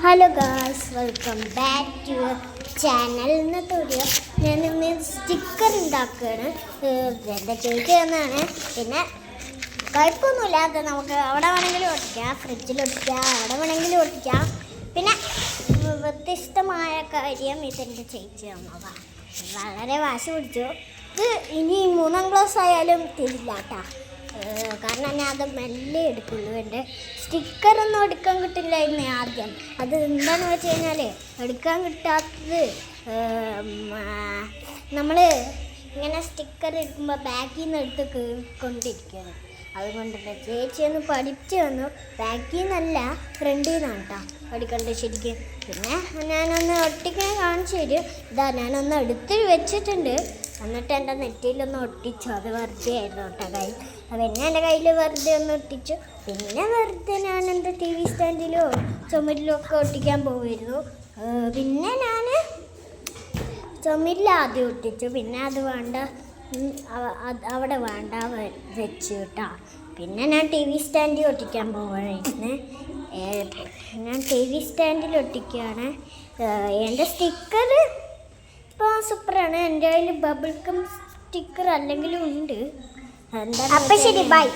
Hello guys, welcome back to channel. ഇന്നത്തെ video ഞാനിന്ന് sticker ഉണ്ടാക്കുകയാണ്. എൻ്റെ കേക്ക് എന്നാണ്. പിന്നെ കുഴപ്പമൊന്നുമില്ല, അത് നമുക്ക് അവിടെ വേണമെങ്കിലും ഒട്ടിക്കാം, ഫ്രിഡ്ജിൽ ഒട്ടിക്കാം, അവിടെ വേണമെങ്കിലും ഒട്ടിക്കാം. പിന്നെ വ്യത്യസ്തമായ കാര്യം ഇതെൻ്റെ ചേച്ചി തന്നതാണ്. വളരെ വാശി പിടിച്ചു. ഇത് ഇനി 3ാം ക്ലാസ് ആയാലും തരില്ല കേട്ടോ. കാരണം ഞാൻ അത് മെല്ലെ എടുക്കുള്ളൂ. എൻ്റെ സ്റ്റിക്കറൊന്നും എടുക്കാൻ കിട്ടില്ലായിരുന്നു ആദ്യം. അത് എന്താണെന്ന് വെച്ച് കഴിഞ്ഞാൽ, എടുക്കാൻ കിട്ടാത്തത് നമ്മൾ ഇങ്ങനെ സ്റ്റിക്കർ എടുക്കുമ്പോൾ ബാക്കിൽ നിന്ന് എടുത്ത് കൊണ്ടിരിക്കുകയാണ്. അതുകൊണ്ടല്ലേ ചേച്ചിയൊന്ന് പഠിച്ചു തന്നു. ബാക്കിൽ നിന്നല്ല, ഫ്രണ്ടിൽ നിന്നാണ് കേട്ടോ പഠിക്കേണ്ടത് ശരിക്കും. പിന്നെ ഞാനൊന്ന് ഒട്ടിക്കാൻ കാണിച്ചു തരും. ഇതാ ഞാനൊന്ന് എടുത്ത് വെച്ചിട്ടുണ്ട്. എന്നിട്ട് എൻ്റെ നെറ്റിയിലൊന്ന് ഒട്ടിച്ചു. അത് വെറുതെ ആയിരുന്നു കേട്ടോ കൈ. പിന്നെ എൻ്റെ കയ്യിൽ വെറുതെ ഒന്ന് ഒട്ടിച്ചു. പിന്നെ വെറുതെ ഞാൻ എൻ്റെ TV സ്റ്റാൻഡിലോ ചുമരിലോ ഒക്കെ ഒട്ടിക്കാൻ പോകുമായിരുന്നു. പിന്നെ ഞാൻ ചുമരിൽ ആദ്യം ഒട്ടിച്ചു. പിന്നെ അത് വേണ്ട, അവിടെ വേണ്ട വെച്ചു കേട്ടോ. പിന്നെ ഞാൻ TV സ്റ്റാൻഡിൽ ഒട്ടിക്കാൻ പോവുകയായിരുന്നു. ഞാൻ TV സ്റ്റാൻഡിൽ ഒട്ടിക്കുകയാണ്. എൻ്റെ സ്റ്റിക്കർ ഇപ്പോൾ സൂപ്പറാണ്. എൻ്റെ കയ്യിൽ ബബിൾ ഗം സ്റ്റിക്കർ അല്ലെങ്കിലും ഉണ്ട്. എന്താ? അപ്പോൾ ശരി, ബൈ.